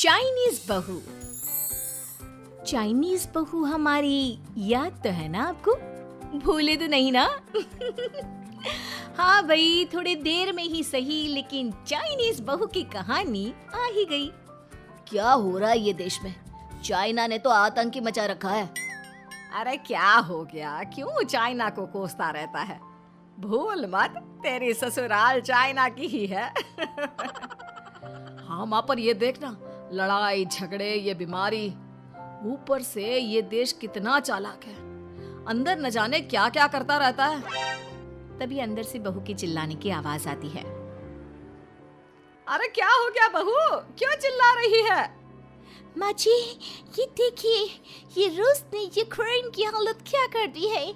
Chinese बहू। Chinese बहू हमारी याद तो है ना आपको? भूले तो नहीं ना? हाँ भाई, थोड़ी देर में ही सही, लेकिन चाइनीज बहू की कहानी आ ही गई। क्या हो रहा है ये देश में? चाइना ने तो आतंक ही मचा रखा है। अरे क्या हो गया? क्यों चाइना को कोसता रहता है? भूल मत, तेरी ससुराल चाइना की ही है। हाँ माँ, पर ये देखना, लड़ाई झगड़े, ये बीमारी, ऊपर से ये देश कितना चालाक है, अंदर न जाने क्या क्या करता रहता है। तभी अंदर से बहू की चिल्लाने की आवाज आती है। अरे क्या हो गया बहू, क्यों चिल्ला रही है? माँ जी, ये देखिए, ये रूस ने यूक्रेन की हालत क्या कर दी है।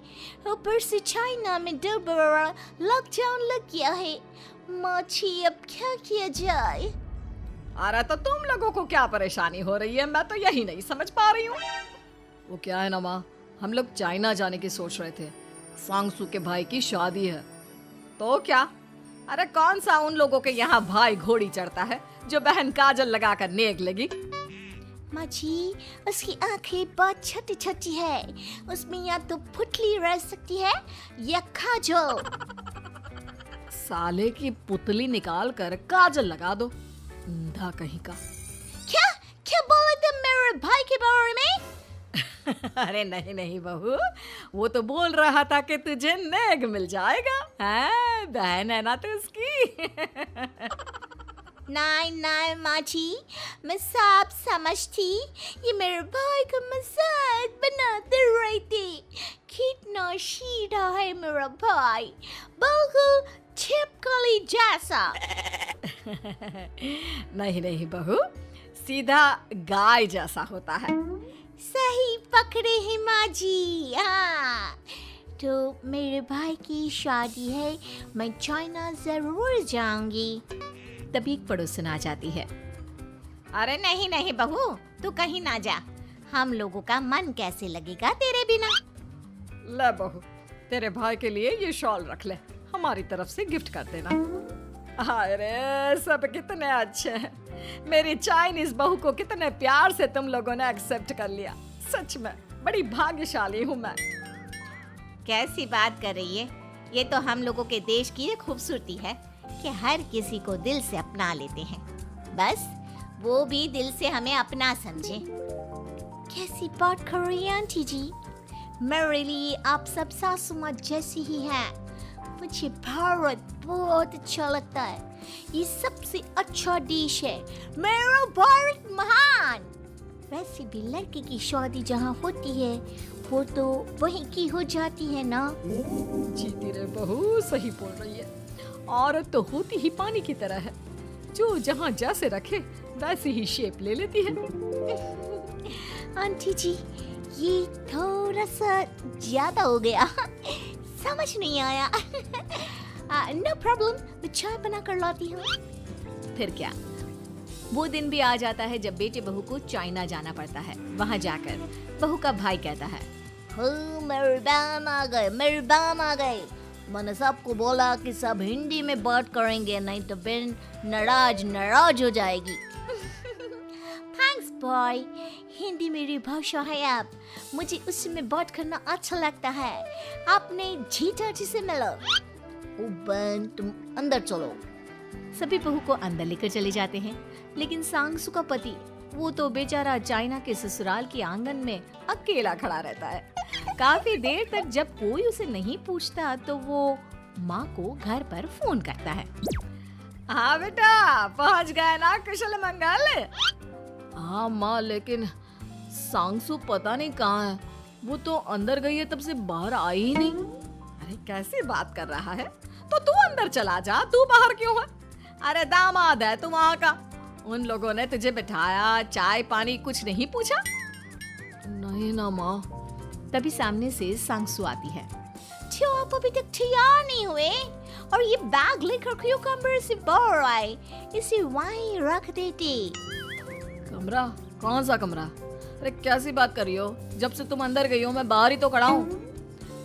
ऊपर से चाइना में दोबारा लॉकडाउन लग गया है। माँ जी, अब क्या किया जाए? अरे तो तुम लोगों को क्या परेशानी हो रही है, मैं तो यही नहीं समझ पा रही हूँ। वो क्या है ना माँ, हम लोग चाइना जाने की सोच रहे थे, सांगसू के भाई की शादी है। तो क्या? अरे कौन सा उन लोगों के यहाँ भाई घोड़ी चढ़ता है जो बहन काजल लगाकर नेक लगी। माँ जी, उसकी आंखें बहुत छोटी छोटी है, उसमें या तो पुतली रह सकती है या काजल। साले की पुतली निकाल कर काजल लगा दो, अंधा कहीं का। क्या क्या बोले तुम मेरे भाई के बारे में? अरे नहीं नहीं बहू, वो तो बोल रहा था कि तुझे नेग मिल जाएगा। हैं, बहन है ना तू उसकी। नहीं नहीं माँ जी, मैं सब समझती, ये मेरे भाई का मजाक बनाते रहते। कितना सीधा है मेरा भाई, बिल्कुल छिपकली जैसा। नहीं नहीं बहू, सीधा गाय जैसा होता है। सही पकड़े हैं माँ जी। हाँ, तो मेरे भाई की शादी है, मैं चाइना जरूर जाऊंगी। तभी एक पड़ोसन आ जाती है। अरे नहीं नहीं बहू, तू कहीं ना जा, हम लोगों का मन कैसे लगेगा तेरे बिना। ले बहू, तेरे भाई के लिए ये शॉल रख ले, हमारी तरफ से गिफ्ट कर देना। अरे सब कितने अच्छे हैं, मेरी चाइनीज बहू को कितने प्यार से तुम लोगों ने एक्सेप्ट कर लिया। सच में बड़ी भाग्यशाली हूँ मैं। कैसी बात कर रही है? ये तो हम लोगों के देश की खूबसूरती है कि हर किसी को दिल से अपना लेते हैं, बस वो भी दिल से हमें अपना समझे। कैसी बात कर रही है आंटी जी? मेरे लिए आप सब सासू माँ जैसी ही हैं। मुझे भारत बहुत अच्छा लगता है, ये सबसे अच्छा देश है, मेरा भारत महान। वैसे भी लड़के की शादी जहाँ होती है वो तो वहीं की हो जाती है ना। जीती रे बहू, सही बोल रही है। औरत तो होती ही पानी की तरह है, जो जहाँ जैसे रखे वैसी ही शेप ले लेती है। आंटी जी, ये थोड़ा सा ज्यादा हो गया, समझ नहीं आया। नो प्रॉब्लम, मैं चाय बना कर लाती हूँ। फिर क्या, वो दिन भी आ जाता है जब बेटे बहू को चाइना जाना पड़ता है। वहाँ जाकर बहू का भाई कहता है, मेहरबान आ गए, मेहरबान आ गए। मैंने सबको बोला कि सब हिंदी में बात करेंगे, नहीं तो बहन नाराज हो जाएगी। थैंक्स बॉय, हिंदी मेरी भाषा है, आप मुझे उसमें बात करना अच्छा लगता है। आपने जीजा जी से मिलो। ओ बहन, तुम अंदर चलो। सभी बहू को अंदर लेकर चले जाते हैं, लेकिन सांगसू का पति, वो तो बेचारा चाइना के ससुराल के आंगन में अकेला खड़ा रहता है। काफी देर तक जब कोई उसे नहीं पूछता तो वो माँ को घर पर फोन करता है। हाँ बेटा, पहुँच गए ना कुशल मंगल? हाँ माँ, लेकिन सांगसू पता नहीं कहाँ है, वो तो अंदर गई है तब से बाहर आई ही नहीं। अरे कैसी बात कर रहा है, तो तू अंदर चला जा, तू बाहर क्यों है? अरे दामाद है तू वहाँ का, उन लोगों ने तुझे बिठाया, चाय पानी कुछ नहीं पूछा? नहीं ना माँ। तभी सामने से सांगसू आती है। क्यों आप अभी तक तैयार नहीं हुए? और ये बैग लेकर क्यों कमरे से बाहर आए? इसे वहीं रख देते। कमरा? कौन सा कमरा? अरे कैसी बात कर रही हो, जब से तुम अंदर गई हो मैं बाहर ही तो खड़ा हूँ।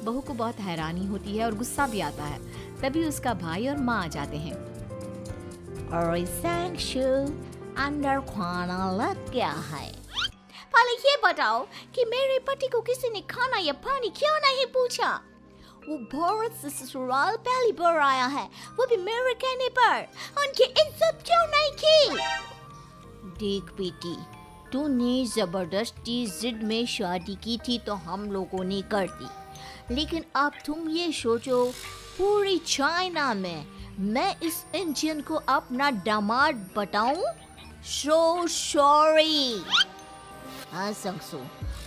बहू को बहुत हैरानी होती है और गुस्सा भी आता है। तभी उसका भाई और माँ आ जाते हैं। और सांगसू, अंदर खाना लग गया है। पहले ये बताओ कि मेरे पति को किसी ने खाना या पानी क्यों नहीं पूछा? वो भारत से ससुराल पहली बार आया है, वो भी मेरे कहने पर। उनकी इज्जत क्यों नहीं की? देख बेटी, तूने जबरदस्ती जिद में शादी की थी तो हम लोगों ने कर दी, लेकिन अब तुम ये सोचो, पूरी चाइना में मैं इस इंडियन को अपना दामाद बताऊं? So sorry. हाँ संगसू,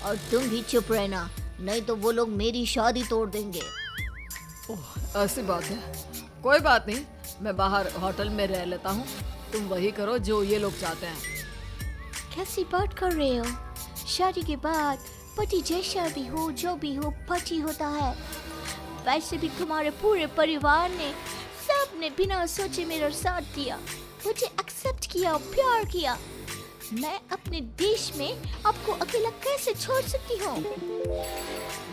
और तुम भी चुप रहना, नहीं तो वो लोग मेरी शादी तोड़ देंगे। ओह, ऐसी बात है। कोई बात नहीं, मैं बाहर होटल में रह लेता हूँ, तुम वही करो जो ये लोग चाहते हैं। कैसी बात कर रहे हो? शादी के बाद पति जैसा भी हो, जो भी हो, पति होता है। वैसे भी तुम्हारे पूरे परिवार ने, सबने बिना सोचे मेरा साथ दिया, मुझे एक्सेप्ट किया, प्यार किया। मैं अपने देश में आपको अकेला कैसे छोड़ सकती हूँ?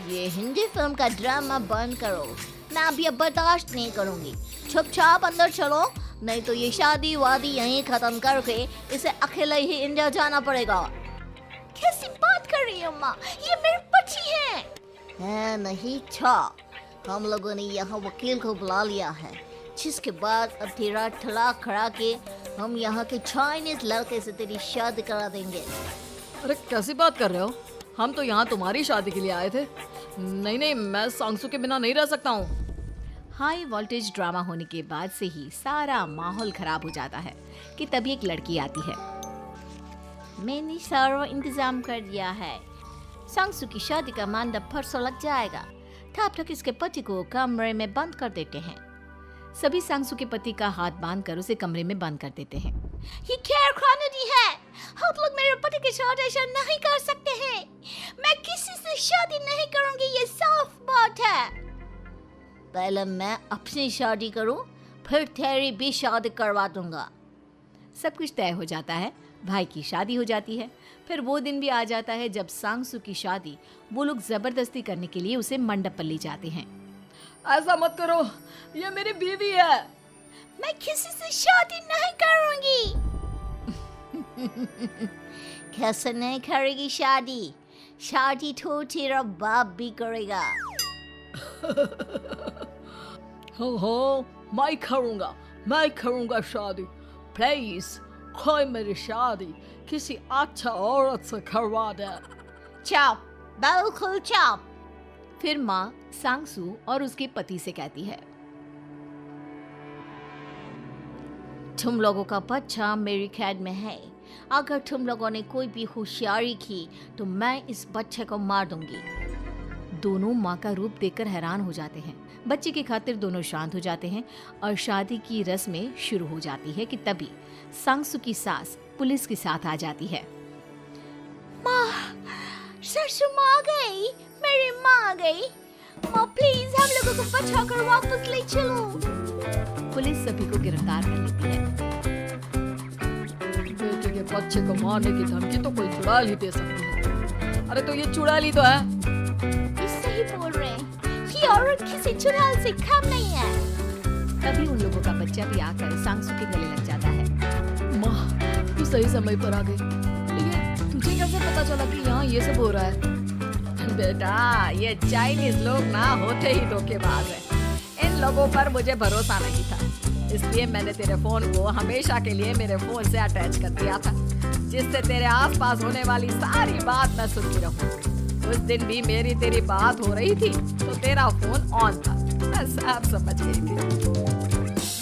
ये हिंदी फिल्म का ड्रामा बंद करो, मैं अभी अब बर्दाश्त नहीं करूँगी। चुपचाप अंदर चलो, नहीं तो ये शादी वादी यहीं खत्म करके इसे अकेले ही इंडिया जाना पड़ेगा। कैसी बात कर रही हो माँ? ये मेरे पति हैं। नहीं था, हम लोगों ने यहाँ वकील को बुला लिया है, जिसके बाद अब तेरा तलाक करा के हम यहाँ के चाइनीज लड़के से तेरी शादी करा देंगे। अरे कैसी बात कर रहे हो? हम तो यहाँ तुम्हारी शादी के लिए आए थे। नहीं, मैं सांगसू के बिना नहीं रह सकता हूँ। हाई वोल्टेज ड्रामा होने के बाद से ही सारा माहौल खराब हो जाता है कि तभी एक लड़की आती है। मैंने सारा इंतजाम कर दिया है, सांगसू की शादी का मंडप परसों लग जाएगा। तब तक इसके पति को कमरे में बंद कर देते हैं। सभी सांगसू के पति का हाथ बांधकर उसे कमरे में बंद कर देते हैं। ये क्या कानूनी है? आप लोग मेरे पति के साथ ऐसा नहीं कर सकते हैं। मैं किसी से शादी नहीं करूंगी, ये साफ बात है। पहले मैं अपनी शादी करूं, फिर तेरी भी शादी करवा दूंगा। सब कुछ तय हो जाता है, भाई की शादी हो जाती है। फिर वो दिन भी आ जाता है जब सांगसू की शादी वो लोग जबरदस्ती करने के लिए उसे मंडप पर ले जाते हैं। ऐसा मत करो, ये मेरी बीवी है। मैं किसी से शादी नहीं करूंगी। कैसे नहीं करेगी शादी? शादी तो तेरा बाप भी करेगा। हो, मैं करूंगा शादी। प्लीज कोई मेरी शादी किसी अच्छा औरत से करवा दे। चुप, बिल्कुल चुप। फिर माँ सांगसू और उसके पति से कहती है, तुम लोगों का बच्चा मेरी कैद में है। अगर तुम लोगों ने कोई भी होशियारी की तो मैं इस बच्चे को मार दूंगी। दोनों माँ का रूप देखकर हैरान हो जाते हैं। बच्चे की खातिर दोनों शांत हो जाते हैं और शादी की रस्में शुरू हो जाती है कि तभी सांगसू की सास पुलिस के साथ आ जाती है। माँ, सरसू माँ आ गई, मेरी माँ आ गई। माँ प्लीज हम लोगों को बचाकर वापस ले चलो। पुलिस सभी को गिरफ्तार कर लेती है। बेटे के बच्चे को मारने की धमकी तो कोई चुड़ैल ही दे सकती है। अरे तो ये चुड़ैल ही तो है। ये सही बोल रहे हैं, ये औरत किसी चुड़ैल से कम नहीं है। तभी उन लोगों का बच्चा भी आकर सांगसू के गले लग जाता है। माँ, तू सही समय पर आ गई, लेकिन तुझे कैसे पता चला कि यहाँ ये सब हो रहा है? बेटा, ये चाइनीज लोग ना होते ही धोखेबाज है। इन लोगों पर मुझे भरोसा नहीं था, इसलिए मैंने तेरे फोन को हमेशा के लिए मेरे फोन से अटैच कर दिया था, जिससे तेरे आसपास होने वाली सारी बात मैं सुनती रहूं। उस दिन भी मेरी तेरी बात हो रही थी तो तेरा फोन ऑन था, मैं सब समझ गई थी।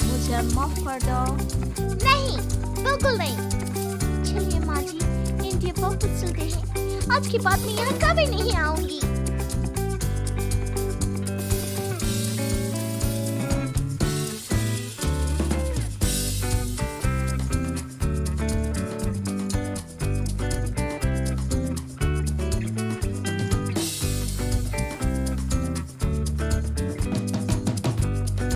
मुझे माफ कर दो। नहीं, बिल्कुल नहीं। चलिए माँ जी, इंडिया वापस चलते हैं। आज के बाद मैं यहाँ कभी नहीं आऊंगी।